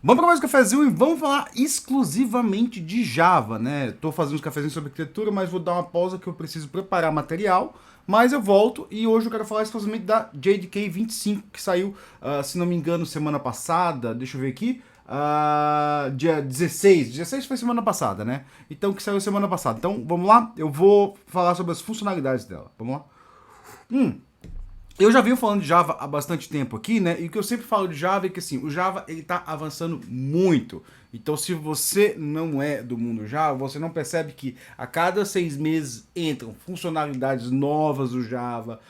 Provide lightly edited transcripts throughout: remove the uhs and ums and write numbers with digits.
Vamos para mais um cafezinho e vamos falar exclusivamente de Java, né? Tô fazendo uns cafezinhos sobre arquitetura, mas vou dar uma pausa que eu preciso preparar material. Mas eu volto e hoje eu quero falar exclusivamente da JDK 25, que saiu, se não me engano, semana passada. Deixa eu ver aqui. Dia 16. 16 foi semana passada, né? Então, que saiu semana passada. Então, vamos lá? Eu vou falar sobre as funcionalidades dela. Vamos lá? Eu já venho falando de Java há bastante tempo aqui, né? E o que eu sempre falo de Java é que assim, o Java ele tá avançando muito. Então, se você não é do mundo Java, você não percebe que a cada 6 meses entram funcionalidades novas do Java,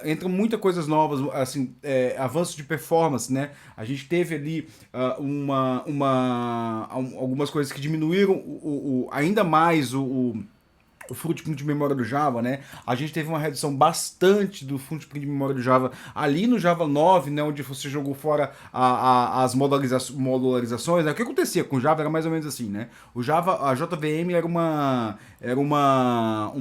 entram muitas coisas novas, assim, avanços de performance, né? A gente teve ali algumas coisas que diminuíram ainda mais o footprint de memória do Java, né? A gente teve uma redução bastante do footprint de memória do Java ali no Java 9, né? Onde você jogou fora as modularizações, né? O que acontecia com o Java era mais ou menos assim, né? O Java, a JVM era uma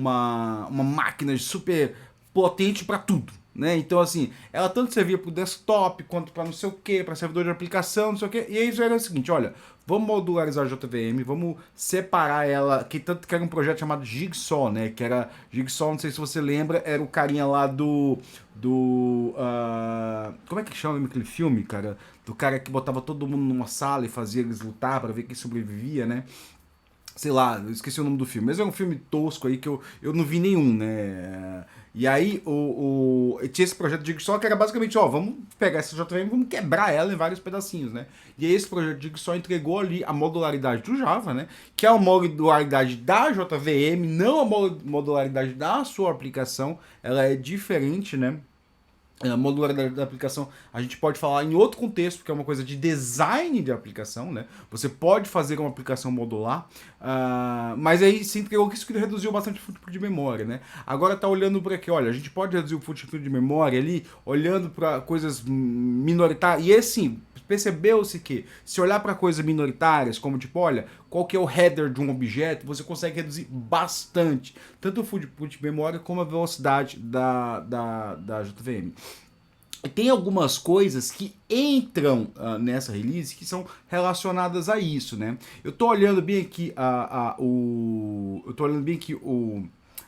máquina super potente para tudo. Né? Então, assim, ela tanto servia para o desktop quanto para não sei o que, para servidor de aplicação, não sei o que. E aí já era o seguinte: olha, vamos modularizar a JVM, vamos separar ela, que tanto que era um projeto chamado Jigsaw, né? Que era Jigsaw, não sei se você lembra, era o carinha lá como é que chama aquele filme, cara? Do cara que botava todo mundo numa sala e fazia eles lutar para ver quem sobrevivia, né? Sei lá, eu esqueci o nome do filme, mas é um filme tosco aí que eu não vi nenhum, né? E aí tinha esse projeto de Jigsaw que era basicamente, ó, vamos pegar essa JVM e vamos quebrar ela em vários pedacinhos, né? E aí esse projeto de Jigsaw entregou ali a modularidade do Java, né? Que é a modularidade da JVM, não a modularidade da sua aplicação, ela é diferente, né? A modularidade da aplicação a gente pode falar em outro contexto, porque é uma coisa de design de aplicação, né? Você pode fazer uma aplicação modular, mas aí se entregou que isso reduziu bastante o footprint de memória, né? Agora tá olhando para aqui, olha, a gente pode reduzir o footprint de memória ali, olhando para coisas minoritárias, e assim, percebeu-se que se olhar para coisas minoritárias, como tipo, olha, qual que é o header de um objeto, você consegue reduzir bastante, tanto o footprint de memória como a velocidade da JVM. Tem algumas coisas que entram nessa release que são relacionadas a isso, né? Eu tô olhando bem aqui eu tô olhando bem aqui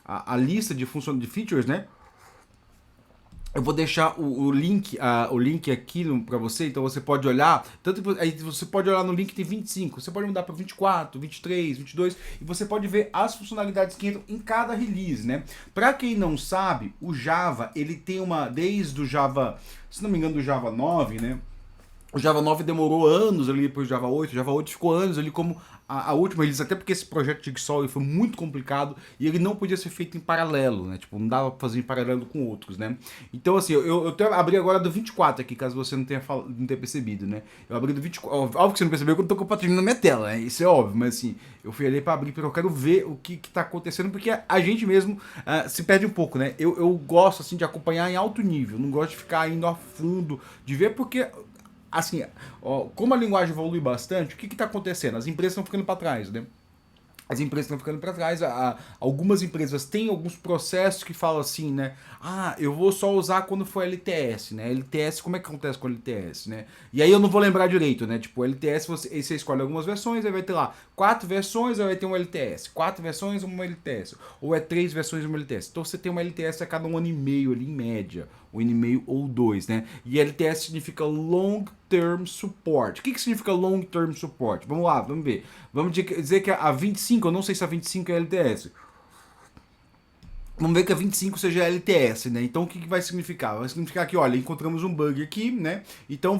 a lista de funções de features, né? Eu vou deixar o link aqui para você, então você pode olhar. Aí você pode olhar no link que tem 25, você pode mudar para 24, 23, 22 e você pode ver as funcionalidades que entram em cada release, né? Para quem não sabe, o Java, ele tem desde o Java, se não me engano, do Java 9, né? O Java 9 demorou anos ali depois do Java 8. O Java 8 ficou anos ali como a última release, até porque esse projeto de Jigsaw foi muito complicado e ele não podia ser feito em paralelo, né? Tipo, não dava pra fazer em paralelo com outros, né? Então, assim, eu abri agora do 24 aqui, caso você não tenha percebido, né? Eu abri do 24. Óbvio que você não percebeu que eu não tô com o patrocínio na minha tela, né? Isso é óbvio, mas assim, eu fui ali pra abrir porque eu quero ver o que tá acontecendo, porque a gente mesmo se perde um pouco, né? Eu gosto, assim, de acompanhar em alto nível, não gosto de ficar indo a fundo, de ver, porque assim, ó, como a linguagem evolui bastante, o que está acontecendo? As empresas estão ficando para trás, né? As empresas estão ficando para trás. Algumas empresas têm alguns processos que falam assim, né? Ah, eu vou só usar quando for LTS, né? LTS, como é que acontece com LTS, né? E aí eu não vou lembrar direito, né? Tipo, LTS, você escolhe algumas versões, aí vai ter lá 4 versões, aí vai ter um LTS. 4 versões, uma LTS. Ou é 3 versões, uma LTS. Então você tem uma LTS a cada 1 ano e meio ali, em média. 1 ano e meio ou 2, né? E LTS significa Long Term Support. O que significa Long Term Support? Vamos lá, vamos ver. Vamos dizer que a 25, eu não sei se a 25 é LTS. Vamos ver que a 25 seja LTS, né? Então o que vai significar? Vai significar que, olha, encontramos um bug aqui, né? Então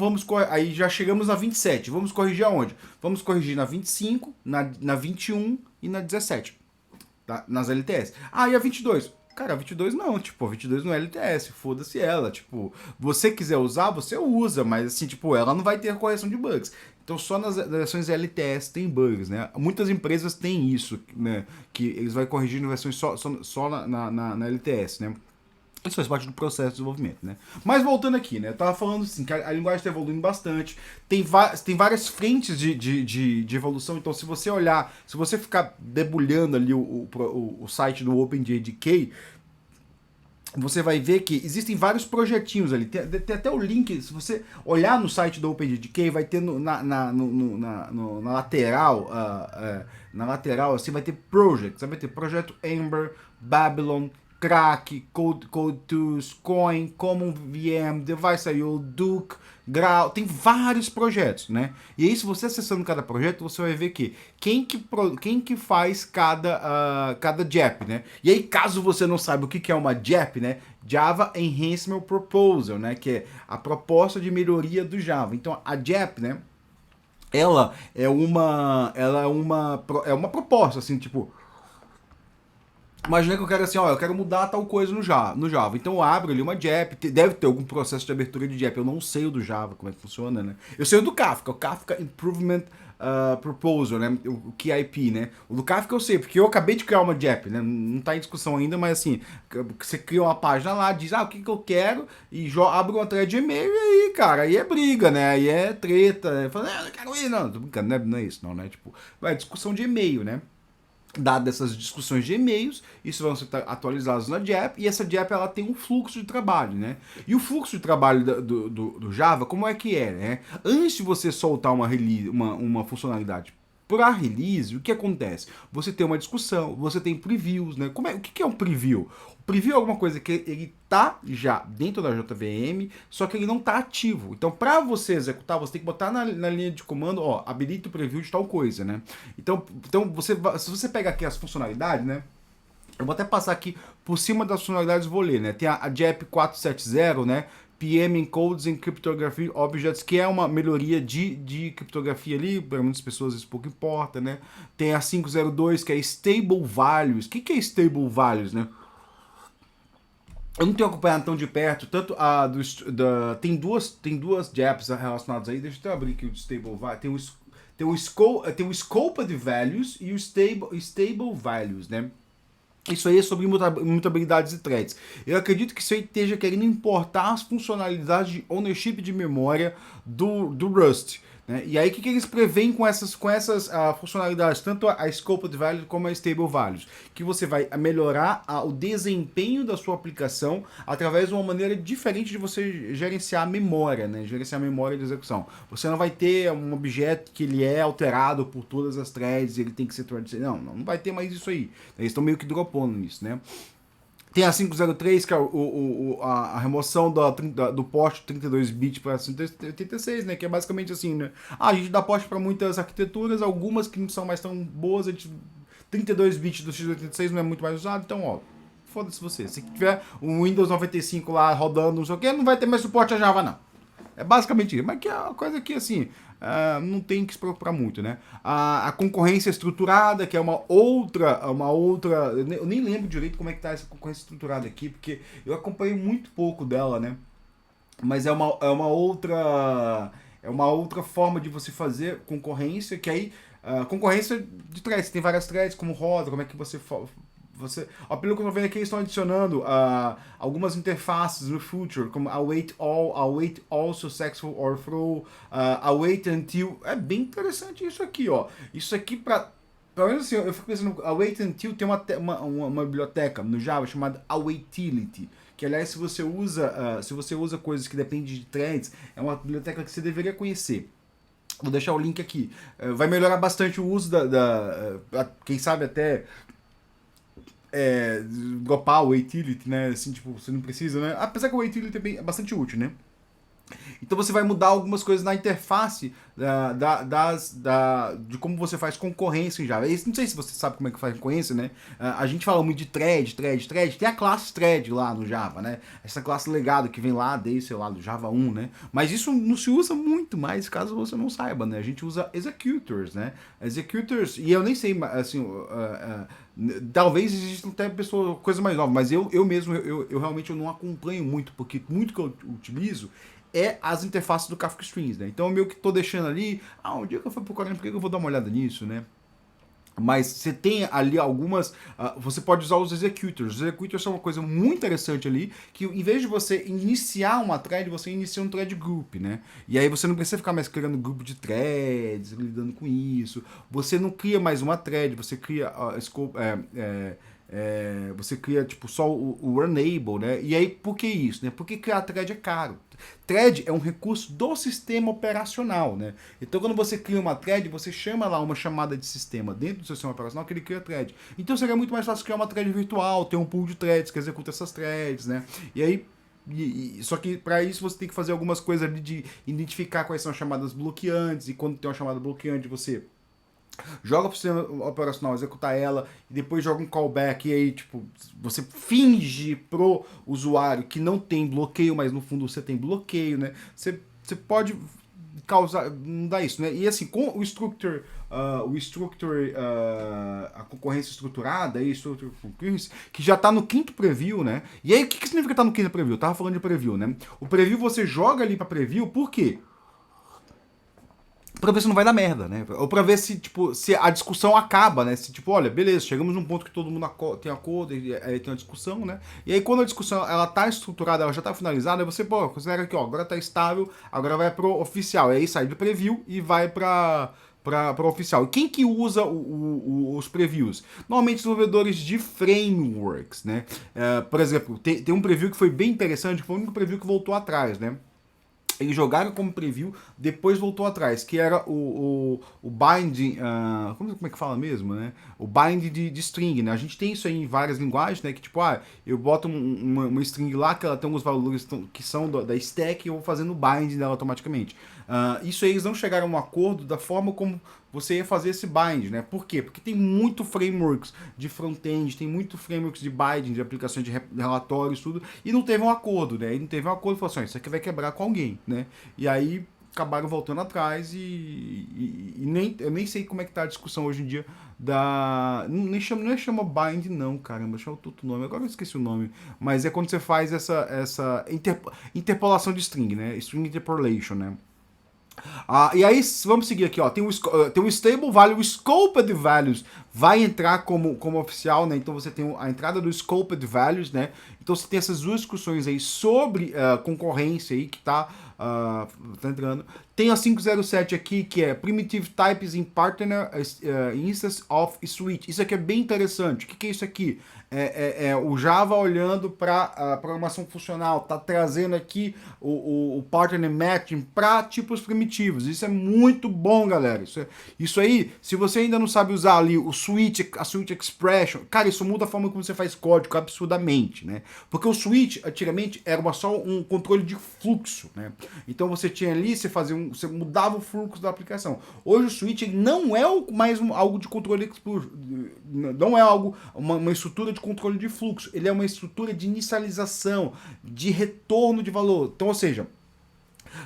aí já chegamos na 27. Vamos corrigir aonde? Vamos corrigir na 25, na 21 e na 17. Tá? Nas LTS. Ah, e a 22? Cara, a 22 não, tipo, a 22 não é LTS, foda-se ela, tipo, você quiser usar, você usa, mas assim, tipo, ela não vai ter correção de bugs. Então só nas versões LTS tem bugs, né? Muitas empresas têm isso, né? Que eles vão corrigindo versões só na LTS, né? Isso faz parte do processo de desenvolvimento, né? Mas voltando aqui, né? Eu tava falando assim, que a linguagem está evoluindo bastante. Tem várias frentes de evolução. Então, se você olhar, se você ficar debulhando ali o site do OpenJDK, você vai ver que existem vários projetinhos ali. Tem até o link, se você olhar no site do OpenJDK, vai ter na lateral, na lateral, assim, vai ter projects. Vai ter projeto Ember, Babylon, Crack, Code Tools, Coin, Common VM, Device.io, Duke, Grau, tem vários projetos, né? E aí, se você acessando cada projeto, você vai ver que quem que faz cada JEP, né? E aí, caso você não saiba o que é uma JEP, né? Java Enhancement Proposal, né? Que é a proposta de melhoria do Java. Então, a JEP, né? Ela é uma proposta, assim, tipo, imagina que eu quero assim, ó, eu quero mudar tal coisa no Java. Então eu abro ali uma JEP, deve ter algum processo de abertura de JEP. Eu não sei o do Java, como é que funciona, né? Eu sei o do Kafka, o Kafka Improvement Proposal, né? O KIP, né? O do Kafka eu sei, porque eu acabei de criar uma JEP, né? Não tá em discussão ainda, mas assim, você cria uma página lá, diz, o que eu quero, e abre uma thread de e-mail, e aí, cara, aí é briga, né? Aí é treta, né? Fala, não quero ir, não. Tô brincando, não é isso, não, né? Tipo, é discussão de e-mail, né? Dadas essas discussões de e-mails, isso vão ser atualizados na JEP, e essa JEP ela tem um fluxo de trabalho, né? E o fluxo de trabalho do Java, como é que é, né? Antes de você soltar uma release, uma funcionalidade para release, o que acontece? Você tem uma discussão, você tem previews, né? O que é um preview? O preview é alguma coisa que ele tá já dentro da JVM, só que ele não tá ativo. Então, para você executar, você tem que botar na linha de comando, ó, habilita o preview de tal coisa, né? Então se você pega aqui as funcionalidades, né? Eu vou até passar aqui por cima das funcionalidades e vou ler, né? Tem a JEP 470, né? PM Encodes and Cryptography Objects, que é uma melhoria de criptografia ali, para muitas pessoas isso pouco importa, né? Tem a 502, que é Stable Values. O que é Stable Values, né? Eu não tenho acompanhado tão de perto, tanto tem duas JEPs relacionadas aí, deixa eu até abrir aqui o Stable Values, tem o Scoped Values e o Stable Values, né? Isso aí é sobre mutabilidades e threads. Eu acredito que isso aí esteja querendo importar as funcionalidades de ownership de memória do Rust. Né? E aí o que eles preveem com essas funcionalidades, tanto a Scoped Values como a Stable Values? Que você vai melhorar o desempenho da sua aplicação através de uma maneira diferente de você gerenciar a memória, né? Gerenciar a memória de execução. Você não vai ter um objeto que ele é alterado por todas as threads e ele tem que ser thread. Não vai ter mais isso aí. Eles estão meio que dropando nisso, né? Tem a 503, que é a remoção do poste 32 bits para 186, né? Que é basicamente assim, né? A gente dá poste para muitas arquiteturas, algumas que não são mais tão boas, 32 bits do x86 não é muito mais usado, então, ó, foda-se você. Se tiver um Windows 95 lá rodando, não sei o que, não vai ter mais suporte a Java, não. É basicamente isso. Mas que é uma coisa que, assim, não tem que se preocupar muito, né? A concorrência estruturada, que é uma outra. Eu nem lembro direito como é que tá essa concorrência estruturada aqui, porque eu acompanhei muito pouco dela, né? Mas é uma outra. É uma outra forma de você fazer concorrência, que aí. Concorrência de threads. Tem várias threads, como roda, como é que pelo que eu tô vendo aqui, eles estão adicionando algumas interfaces no future, como await all successful overthrow, await until. É bem interessante isso aqui, ó. Isso aqui pelo menos assim, eu fico pensando, await until tem uma biblioteca no Java chamada awaitility, que aliás se você usa coisas que dependem de threads, é uma biblioteca que você deveria conhecer. Vou deixar o link aqui. Vai melhorar bastante o uso quem sabe até dropar o utility, né? Assim, tipo, você não precisa, né? Apesar que o utility é bastante útil, né? Então você vai mudar algumas coisas na interface de como você faz concorrência em Java. Não sei se você sabe como é que faz concorrência, né? A gente fala muito de thread. Tem a classe thread lá no Java, né? Essa classe legado que vem lá desde, sei lá, do Java 1, né? Mas isso não se usa muito mais, caso você não saiba, né? A gente usa executors, né? Executors, e eu nem sei, assim, talvez existam até coisas mais novas, mas eu mesmo, eu realmente eu não acompanho muito, porque muito que eu utilizo as interfaces do Kafka Streams, né? Então eu meio que tô deixando ali, um dia que eu for procurando, por que eu vou dar uma olhada nisso, né? Mas você tem ali algumas. Você pode usar os executors. Os executors são uma coisa muito interessante ali, que em vez de você iniciar uma thread, você inicia um thread group, né? E aí você não precisa ficar mais criando grupo de threads, lidando com isso. Você não cria mais uma thread, você cria Você cria tipo só o Runnable, né? E aí por que isso, né? Porque criar thread é caro. Thread é um recurso do sistema operacional, né? Então quando você cria uma thread, você chama lá uma chamada de sistema dentro do seu sistema operacional que ele cria thread. Então seria muito mais fácil criar uma thread virtual, ter um pool de threads que executa essas threads, né? E aí só que para isso você tem que fazer algumas coisas ali de identificar quais são as chamadas bloqueantes, e quando tem uma chamada bloqueante você joga pro sistema operacional executar ela e depois joga um callback e aí, tipo, você finge pro usuário que não tem bloqueio, mas no fundo você tem bloqueio, né? Você pode causar, não dá isso, né? E assim, com a concorrência estruturada, aí, que já tá no quinto preview, né? E aí, o que significa tá no quinto preview? Eu tava falando de preview, né? O preview você joga ali pra preview, por quê? Pra ver se não vai dar merda, né? Ou pra ver se, tipo, se a discussão acaba, né? Se, tipo, olha, beleza, chegamos num ponto que todo mundo tem acordo, e aí tem uma discussão, né? E aí quando a discussão, ela tá estruturada, ela já tá finalizada, aí você, pô, considera que, ó, agora tá estável, agora vai pro oficial. E aí sai do preview e vai para oficial. E quem que usa os previews? Normalmente desenvolvedores de frameworks, né? Por exemplo, tem um preview que foi bem interessante, que foi o único preview que voltou atrás, né? Eles jogaram como preview, depois voltou atrás, que era o binding, como é que fala mesmo, né? O bind de string, né? A gente tem isso aí em várias linguagens, né? Que tipo, eu boto uma string lá, que ela tem alguns valores que são da stack, e eu vou fazendo o bind dela automaticamente. Isso aí eles não chegaram a um acordo da forma como você ia fazer esse bind, né? Por quê? Porque tem muito frameworks de front-end, tem muito frameworks de binding, de aplicações de relatórios, tudo, e não teve um acordo, né? E não teve um acordo, falou assim, isso aqui vai quebrar com alguém, né? E aí acabaram voltando atrás eu nem sei como é que tá a discussão hoje em dia não chama bind não, caramba, chama outro nome, agora eu esqueci o nome, mas é quando você faz essa interpolação de string, né? String interpolation, né? E aí, vamos seguir aqui, ó. Tem o stable value, o scoped values vai entrar como oficial, né? Então você tem a entrada do scoped values, né? Então você tem essas duas discussões aí sobre concorrência aí que tá entrando. Tem a 507 aqui, que é Primitive Types in Partner Instance of Switch. Isso aqui é bem interessante. O que é isso aqui? O Java olhando para a programação funcional, tá trazendo aqui o partner matching para tipos primitivos. Isso é muito bom, galera. Isso aí, se você ainda não sabe usar ali a switch expression, cara, isso muda a forma como você faz código absurdamente, né? Porque o switch, antigamente, era só um controle de fluxo, né? Então você tinha ali, você mudava o fluxo da aplicação. Hoje o switch ele não é mais algo de controle, não é algo, uma estrutura de controle de fluxo, ele é uma estrutura de inicialização, de retorno de valor. Então, ou seja,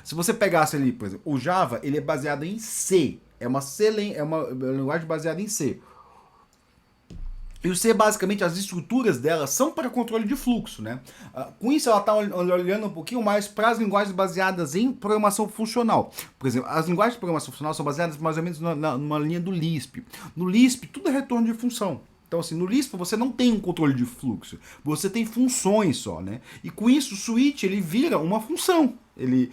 se você pegasse ali, por exemplo, o Java, ele é baseado em C, é uma linguagem baseada em C. E o C, basicamente, as estruturas dela são para controle de fluxo, né? Com isso, ela está olhando um pouquinho mais para as linguagens baseadas em programação funcional. Por exemplo, as linguagens de programação funcional são baseadas mais ou menos numa linha do Lisp. No Lisp, tudo é retorno de função. Então, assim, no Lisp você não tem um controle de fluxo, você tem funções só, né? E com isso, o switch, ele vira uma função. Ele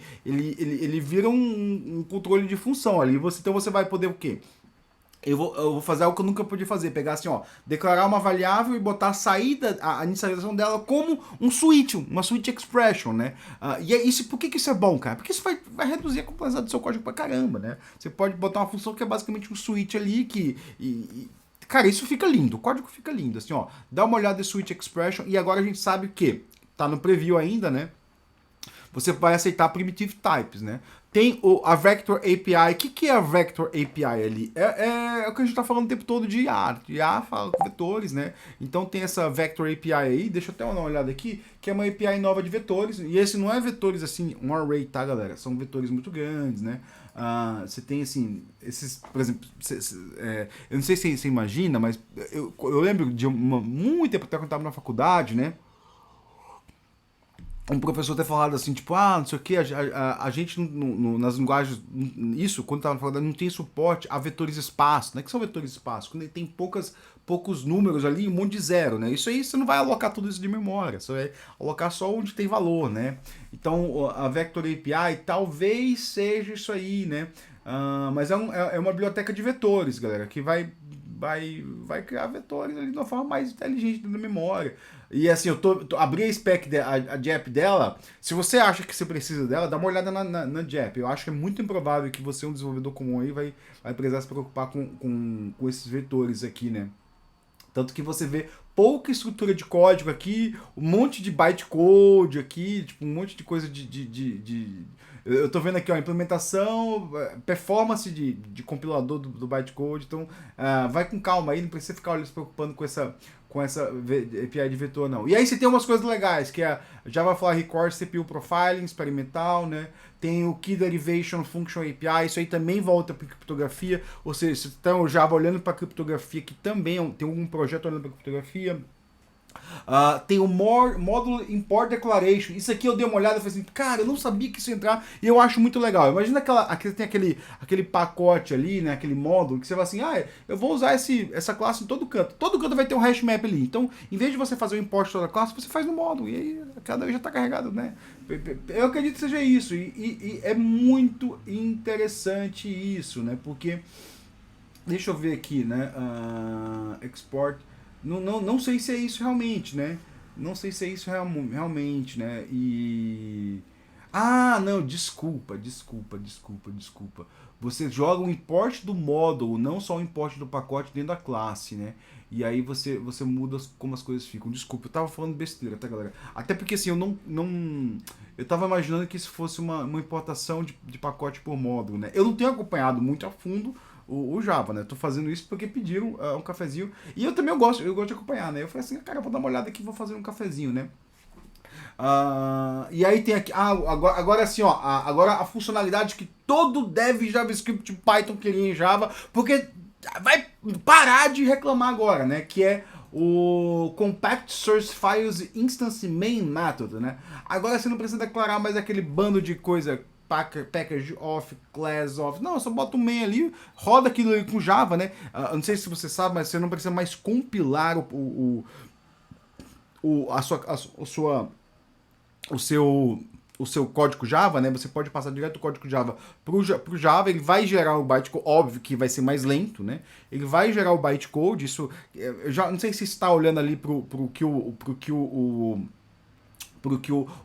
vira um controle de função ali. Então você vai poder o quê? Eu vou fazer algo que eu nunca podia fazer, pegar assim, ó, declarar uma variável e botar a saída, a inicialização dela como um switch, uma switch expression, né? Por que isso é bom, cara? Porque isso vai reduzir a complexidade do seu código pra caramba, né? Você pode botar uma função que é basicamente um switch ali, cara, isso fica lindo, o código fica lindo, assim, ó, dá uma olhada em switch expression e agora a gente sabe que tá no preview ainda, né? Você vai aceitar primitive types, né? Tem a Vector API. O que é a Vector API ali? É o que a gente está falando o tempo todo de IA. IA fala com vetores, né? Então tem essa Vector API aí. Deixa eu até dar uma olhada aqui. Que é uma API nova de vetores. E esse não é vetores assim, um array, tá, galera? São vetores muito grandes, né? Você tem assim, esses, por exemplo, eu não sei se você imagina, mas eu lembro de muito tempo até quando eu estava na faculdade, né? Um professor ter falado assim, tipo, não sei o que, a gente nas linguagens, isso, quando estava falando, não tem suporte a vetores espaço, né? Que são vetores espaço? Quando tem poucos números ali, um monte de zero, né? Isso aí você não vai alocar tudo isso de memória, você vai alocar só onde tem valor, né? Então, a Vector API talvez seja isso aí, né? Mas é uma biblioteca de vetores, galera, que vai vai criar vetores ali de uma forma mais inteligente dentro da memória. E assim, abri a spec, a JEP dela. Se você acha que você precisa dela, dá uma olhada na JEP. Eu acho que é muito improvável que você, um desenvolvedor comum aí, vai precisar se preocupar com esses vetores aqui, né? Tanto que você vê pouca estrutura de código aqui, um monte de bytecode aqui, tipo, um monte de coisa eu tô vendo aqui, ó, implementação, performance de compilador do bytecode, então vai com calma aí, não precisa ficar se preocupando com essa API de vetor, não. E aí você tem umas coisas legais, que é a Javafly Record CPU Profiling experimental, né? Tem o Key Derivation Function API, isso aí também volta para criptografia, ou seja, você está o Java olhando para criptografia, que também tem um projeto olhando para criptografia. Tem o Módulo Import Declaration. Isso aqui eu dei uma olhada e falei assim, cara, eu não sabia que isso ia entrar e eu acho muito legal. Imagina tem aquele pacote ali, né, aquele módulo que você fala assim, eu vou usar essa classe em todo canto. Todo canto vai ter um hash map ali. Então, em vez de você fazer o import de toda a classe, você faz no módulo e aí cada vez já está carregado, né? Eu acredito que seja isso e é muito interessante isso, né? Porque, deixa eu ver aqui, né? Export... Não sei se é isso realmente, né? Não sei se é isso realmente, né? Não, desculpa. Você joga o import do módulo, não só o import do pacote dentro da classe, né? E aí você muda como as coisas ficam. Desculpa, eu tava falando besteira, tá, galera? Até porque assim, eu tava imaginando que isso fosse uma importação de pacote por módulo, né? Eu não tenho acompanhado muito a fundo o Java, né? Tô fazendo isso porque pediram um cafezinho. E eu também gosto de acompanhar, né? Eu falei assim, cara, eu vou dar uma olhada aqui e vou fazer um cafezinho, né? E aí tem aqui, agora assim, ó, agora a funcionalidade que todo dev JavaScript Python queria em Java, porque vai parar de reclamar agora, né? Que é o Compact Source Files Instance Main Method, né? Agora você não precisa declarar mais aquele bando de coisa package off, class off. Não, só bota um main ali, roda aquilo ali com Java, né? Não sei se você sabe, mas você não precisa mais compilar o seu código Java, né? Você pode passar direto o código Java pro Java, ele vai gerar o bytecode, óbvio que vai ser mais lento, né? Ele vai gerar o bytecode, isso, eu já não sei se está olhando ali pro que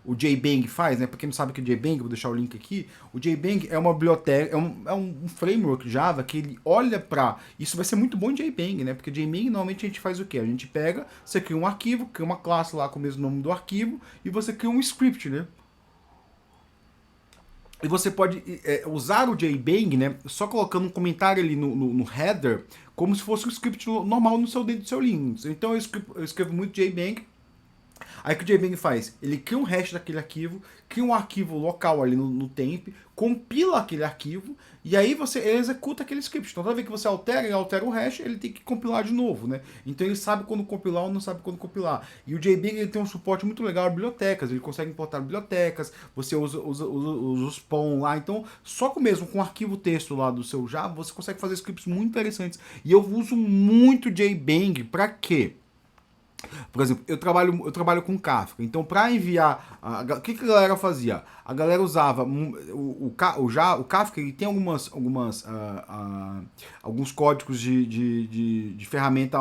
o JBang faz, né? Pra quem não sabe o que é JBang, vou deixar o link aqui. O JBang é uma biblioteca, é um framework Java que ele olha pra... Isso vai ser muito bom em JBang, né? Porque JBang normalmente a gente faz o quê? A gente pega, você cria um arquivo, cria uma classe lá com o mesmo nome do arquivo e você cria um script, né? E você pode usar o JBang, né? Só colocando um comentário ali no header, como se fosse um script normal dentro do seu Linux. Então eu escrevo muito JBang. Aí o que o JBang faz? Ele cria um hash daquele arquivo, cria um arquivo local ali no temp, compila aquele arquivo, e aí ele executa aquele script. Então toda vez que você altera o hash, ele tem que compilar de novo, né? Então ele sabe quando compilar ou não sabe quando compilar. E o JBang ele tem um suporte muito legal a bibliotecas, ele consegue importar bibliotecas, você usa os spawn lá. Então, só com o arquivo texto lá do seu Java, você consegue fazer scripts muito interessantes. E eu uso muito JBang para quê? Por exemplo, eu trabalho com Kafka. Então, para enviar, o que a galera fazia? A galera usava o Kafka, ele tem alguns códigos de ferramenta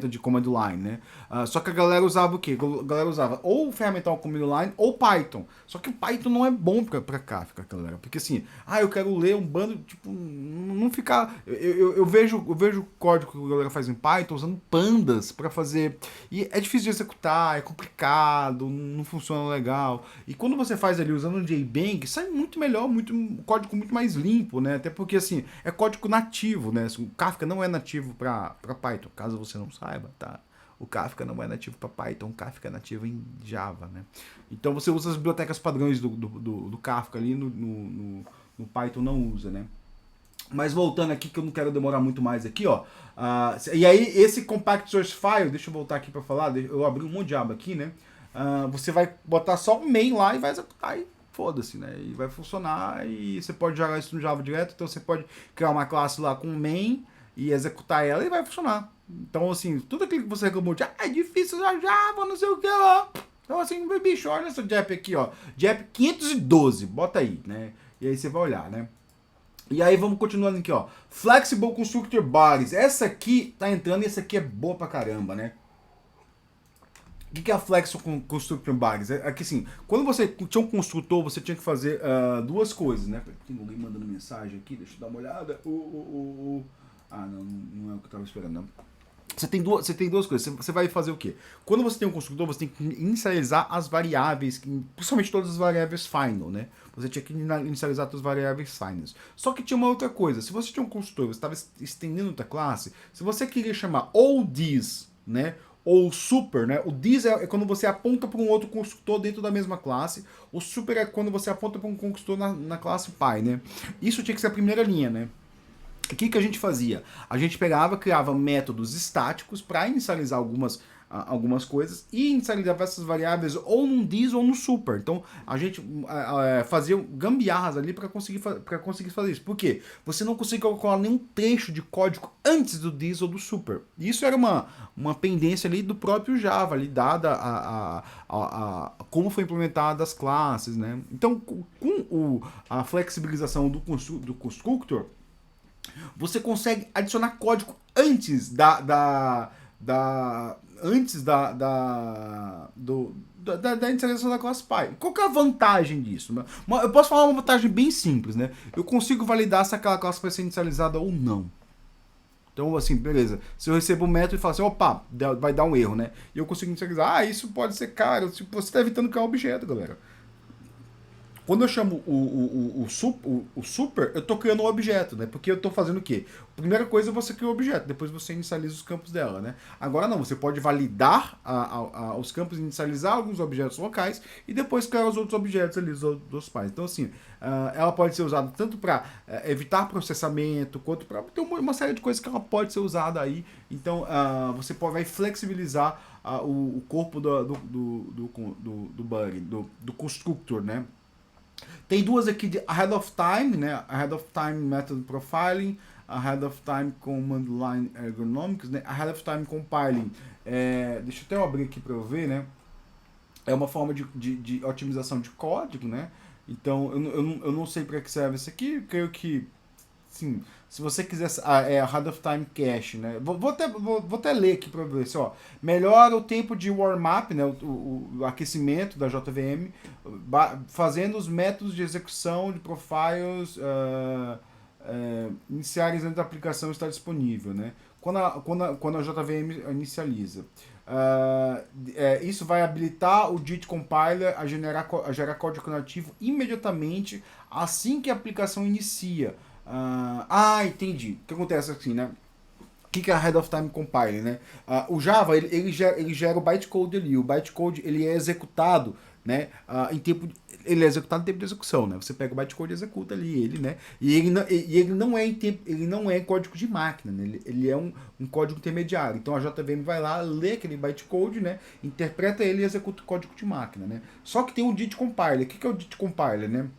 de command line, né? Só que a galera usava o quê? A galera usava ou ferramental command line ou Python. Só que o Python não é bom para Kafka, galera. Porque assim, eu quero ler um bando, tipo, não ficar... Eu vejo código que a galera faz em Python usando pandas para fazer... E é difícil de executar, é complicado, não funciona legal. E quando você faz ali usando um JBang, sai muito melhor, um código muito mais limpo, né? Até porque, assim, é código nativo, né? O Kafka não é nativo para Python, caso você não saiba, tá? O Kafka não é nativo para Python, o Kafka é nativo em Java, né? Então você usa as bibliotecas padrões do Kafka ali, no Python não usa, né? Mas voltando aqui, que eu não quero demorar muito mais aqui, ó. E aí, esse Compact Source File, deixa eu voltar aqui para falar, eu abri um monte de aba aqui, né? Você vai botar só o main lá e vai executar e foda-se, né? E vai funcionar e você pode jogar isso no Java direto, então você pode criar uma classe lá com main e executar ela e vai funcionar. Então, assim, tudo aquilo que você reclamou de, é difícil usar Java, não sei o que lá. Então, assim, bicho, olha essa JEP aqui, ó. JEP 512, bota aí, né? E aí você vai olhar, né? E aí vamos continuando aqui, ó. Flexible Constructor Bodies. Essa aqui tá entrando e essa aqui é boa pra caramba, né? O que é a Flexible Constructor Bodies? É que assim, quando você tinha um construtor, você tinha que fazer duas coisas, né? Tem alguém mandando mensagem aqui, deixa eu dar uma olhada. Ah, não é o que eu tava esperando, não. Você tem duas coisas. Você vai fazer o quê? Quando você tem um construtor, você tem que inicializar as variáveis, principalmente todas as variáveis final, né? Você tinha que inicializar todas as variáveis finals. Só que tinha uma outra coisa. Se você tinha um construtor, você estava estendendo outra classe, se você queria chamar ou this, né? Ou super, né? O this é quando você aponta para um outro construtor dentro da mesma classe. O super é quando você aponta para um construtor na classe pi, né? Isso tinha que ser a primeira linha, né? O que a gente fazia? A gente pegava, criava métodos estáticos para inicializar algumas coisas e inicializava essas variáveis ou num this ou no super. Então a gente fazia gambiarras ali para conseguir fazer isso. Por quê? Você não conseguia calcular nenhum trecho de código antes do this ou do super. Isso era uma pendência ali do próprio Java, ali dada a como foi implementada as classes, né? Então com a flexibilização do constructor, você consegue adicionar código antes da inicialização da classe Py. Qual que é a vantagem disso? Eu posso falar uma vantagem bem simples, né? Eu consigo validar se aquela classe vai ser inicializada ou não. Então, assim, beleza. Se eu recebo um método e falo assim, opa, vai dar um erro, né? E eu consigo inicializar, isso pode ser caro. Tipo, você está evitando criar objeto, galera. Quando eu chamo o super, eu estou criando um objeto, né? Porque eu estou fazendo o quê? A primeira coisa é você cria o objeto, depois você inicializa os campos dela, né? Agora não, você pode validar os campos, inicializar alguns objetos locais e depois criar os outros objetos ali dos pais. Então, assim, ela pode ser usada tanto para evitar processamento, quanto para ter uma série de coisas que ela pode ser usada aí. Então, você vai flexibilizar o corpo do bug, do constructor, né? Tem duas aqui de Ahead of Time, né? Ahead of Time Method Profiling, Ahead of Time Command Line Ergonomics, né? Ahead of Time Compiling. Deixa eu até abrir aqui para eu ver, né? É uma forma de otimização de código, né? Então, eu não sei para que serve isso aqui, eu creio que sim, se você quiser. É Ahead of Time Cache, né? Vou até ler aqui para ver se, ó. Melhora o tempo de warm-up, né? O aquecimento da JVM, fazendo os métodos de execução de profiles iniciais antes da aplicação estar disponível, né? Quando a JVM inicializa. Isso vai habilitar o JIT Compiler a gerar código nativo imediatamente assim que a aplicação inicia. Entendi. O que acontece assim, né? O que é a Ahead of Time Compiler, né? O Java, ele gera o bytecode ali. O bytecode, ele é executado, né? Ele é executado em tempo de execução, né? Você pega o bytecode e executa ali ele, né? E ele não é em tempo, ele não é código de máquina, né? Ele é um código intermediário. Então a JVM vai lá, lê aquele bytecode, né? Interpreta ele e executa o código de máquina, né? Só que tem o JIT Compiler. O que é o JIT Compiler, né?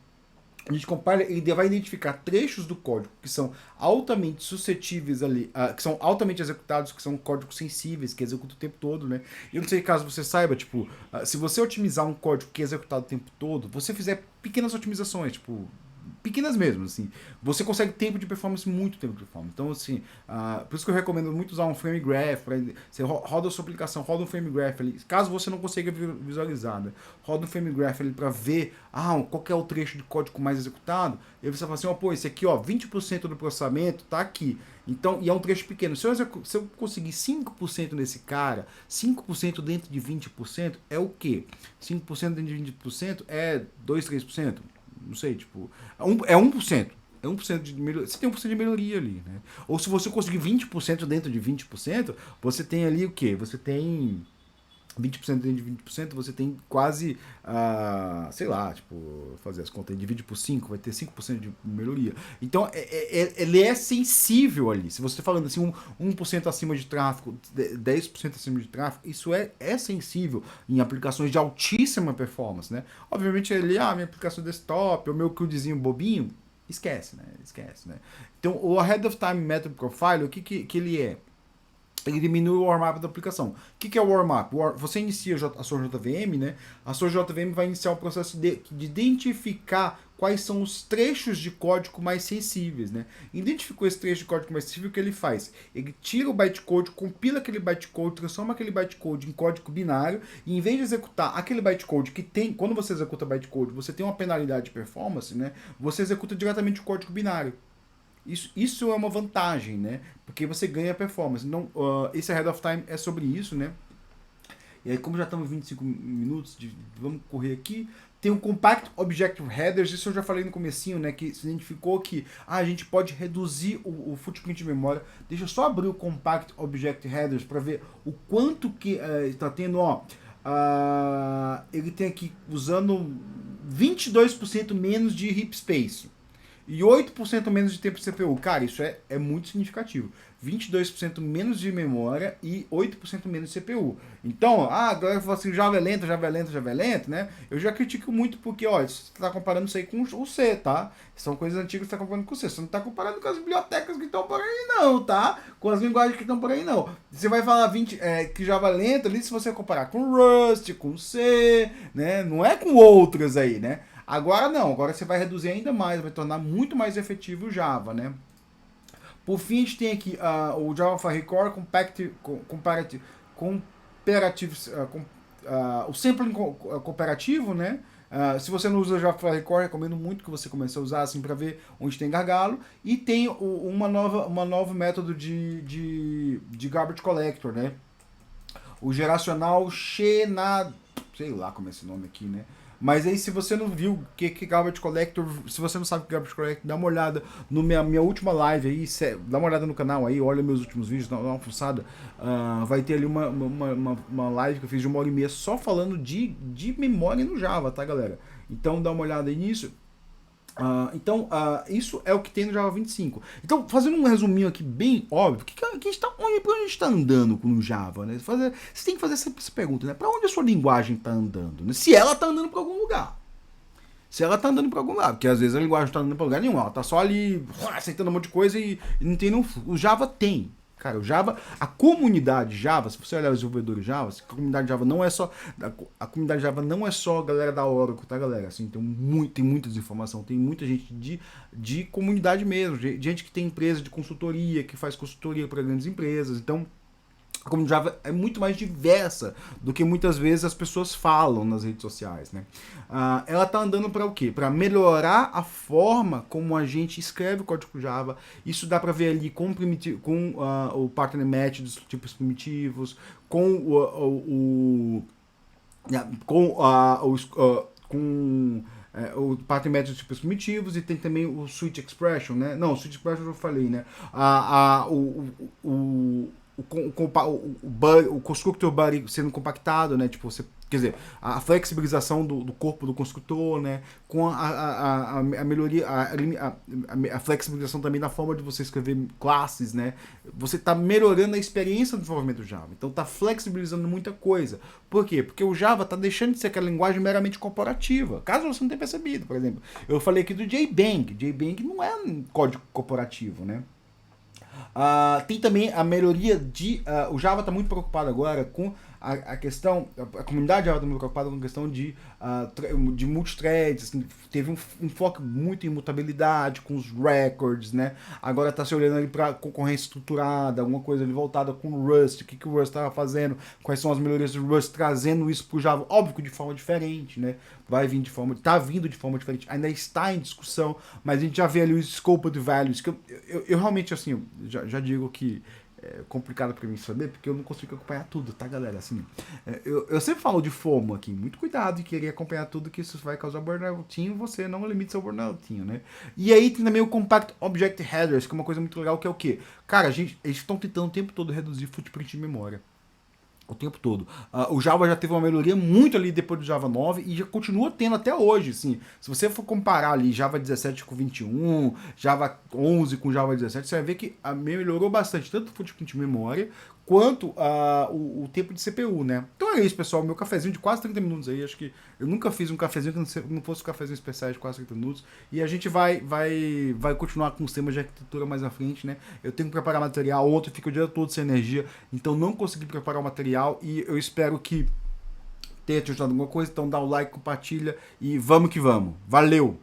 A gente compila, ele vai identificar trechos do código que são altamente suscetíveis ali, que são altamente executados, que são códigos sensíveis, que executam o tempo todo, né? E eu não sei caso você saiba, tipo, se você otimizar um código que é executado o tempo todo, você fizer pequenas otimizações, tipo, pequenas mesmo, assim, você consegue tempo de performance, muito tempo de performance. Então, assim, por isso que eu recomendo muito usar um frame graph, você roda a sua aplicação, roda um frame graph ali, caso você não consiga visualizar, né? Roda um frame graph ali para ver, qual que é o trecho de código mais executado, e aí você fala assim, esse aqui, 20% do processamento tá aqui. Então, e é um trecho pequeno. Se eu conseguir 5% nesse cara, 5% dentro de 20% é o quê? 5% dentro de 20% é 2, 3%? Não sei, tipo, é 1%. É 1% de melhoria. Você tem 1% de melhoria ali, né? Ou se você conseguir 20% dentro de 20%, você tem ali o quê? Você tem 20% dentro de 20%, você tem quase, sei lá, tipo, fazer as contas, divide por 5, vai ter 5% de melhoria. Então, ele é sensível ali. Se você está falando assim, 1% acima de tráfego, 10% acima de tráfego, isso é sensível em aplicações de altíssima performance, né? Obviamente, minha aplicação desktop, o meu CUDzinho bobinho, esquece, né? Então, o Ahead of Time Method Profile, o que ele é? ele diminui o warm-up da aplicação. O que é o warm-up? Você inicia a sua JVM, né? A sua JVM vai iniciar o processo de identificar quais são os trechos de código mais sensíveis, né? Identificou esse trecho de código mais sensível, o que ele faz? Ele tira o bytecode, compila aquele bytecode, transforma aquele bytecode em código binário, e em vez de executar aquele bytecode que tem, quando você executa bytecode, você tem uma penalidade de performance, né? Você executa diretamente o código binário. Isso é uma vantagem, né? Porque você ganha performance. Então, esse Ahead of Time é sobre isso, né? E aí, como já estamos em 25 minutos, vamos correr aqui. Tem o Compact Objective Headers, isso eu já falei no comecinho, né? Que se identificou que a gente pode reduzir o footprint de memória. Deixa eu só abrir o Compact Objective Headers para ver o quanto que está tendo, ó. Ele tem aqui usando 22% menos de heap space. E 8% menos de tempo de CPU. Cara, isso é muito significativo. 22% menos de memória e 8% menos de CPU. Então, a galera fala assim, Java é lento, Java é lento, Java é lento, né? Eu já critico muito porque, ó, você está comparando isso aí com o C, tá? São coisas antigas que você está comparando com o C. Você não está comparando com as bibliotecas que estão por aí, não, tá? Com as linguagens que estão por aí, não. Você vai falar que Java é lento ali se você comparar com Rust, com C, né? Não é com outras aí, né? Agora não, agora você vai reduzir ainda mais, vai tornar muito mais efetivo o Java, né? Por fim, a gente tem aqui o Java Record Comparative, o sampling cooperativo, né? Se você não usa Java Record, recomendo muito que você comece a usar assim para ver onde tem gargalo. E tem uma nova método de Garbage Collector, né? O geracional Xena, sei lá como é esse nome aqui, né? Mas aí, se você não viu o que é Garbage Collector, se você não sabe o que é Garbage Collector, dá uma olhada no minha última live aí, dá uma olhada no canal aí, olha meus últimos vídeos, dá uma fuçada. Vai ter ali uma live que eu fiz de 1h30 só falando de memória no Java, tá, galera? Então dá uma olhada aí nisso. Isso é o que tem no Java 25. Então, fazendo um resuminho aqui bem óbvio, pra onde a gente está andando com o Java? Né? Você tem que fazer essa pergunta, né? Para onde a sua linguagem está andando? Né? Se ela está andando para algum lugar. Se ela está andando para algum lugar, porque às vezes a linguagem não está andando para lugar nenhum, ela está só ali aceitando um monte de coisa e não tem nenhum. O Java tem. Cara, o Java, a comunidade Java, se você olhar os desenvolvedores Java, a comunidade Java não é só a galera da Oracle, tá, galera? Assim, tem muita desinformação, tem muita gente de comunidade mesmo, gente que tem empresa de consultoria, que faz consultoria para grandes empresas. Então, a comunidade Java é muito mais diversa do que muitas vezes as pessoas falam nas redes sociais, né? Ela tá andando para o quê? Para melhorar a forma como a gente escreve o código Java. Isso dá para ver ali com o partner match dos tipos primitivos, com o partner match dos tipos primitivos, e tem também o switch expression, né? Não, o switch expression eu já falei, né? O constructor body sendo compactado, né? Tipo, quer dizer, a flexibilização do corpo do construtor, né? Com a melhoria, a flexibilização também na forma de você escrever classes, né? Você está melhorando a experiência do desenvolvimento do Java. Então está flexibilizando muita coisa. Por quê? Porque o Java está deixando de ser aquela linguagem meramente corporativa. Caso você não tenha percebido, por exemplo. Eu falei aqui do JBang. JBang não é um código corporativo, né? Tem também a melhoria o Java está muito preocupado agora com a questão, a comunidade Java está muito preocupada com a questão de multithreads, assim, teve um foco muito em mutabilidade, com os records, né? Agora está se olhando ali para concorrência estruturada, alguma coisa ali voltada com o Rust, o que o Rust estava fazendo, quais são as melhorias do Rust, trazendo isso para o Java, óbvio que de forma diferente, né? Está vindo de forma diferente, ainda está em discussão, mas a gente já vê ali o scope de values, que eu realmente, assim, já digo que é complicado para mim saber, porque eu não consigo acompanhar tudo, tá, galera? Assim, eu sempre falo de FOMO aqui, muito cuidado em querer acompanhar tudo, que isso vai causar burnoutinho, você não limite seu burnoutinho, né? E aí tem também o Compact Object Headers, que é uma coisa muito legal, que é o quê? Cara, eles estão tentando o tempo todo reduzir footprint de memória. O tempo todo. O Java já teve uma melhoria muito ali depois do Java 9 e já continua tendo até hoje, assim. Se você for comparar ali Java 17 com 21, Java 11 com Java 17, você vai ver que melhorou bastante, tanto o footprint de memória, quanto o tempo de CPU, né? Então é isso, pessoal. Meu cafezinho de quase 30 minutos aí. Acho que eu nunca fiz um cafezinho que não fosse um cafezinho especial de quase 30 minutos. E a gente vai continuar com os temas de arquitetura mais à frente, né? Eu tenho que preparar material. Ontem fica o dia todo sem energia, então não consegui preparar o material. E eu espero que tenha te ajudado alguma coisa. Então dá o like, compartilha e vamos que vamos. Valeu!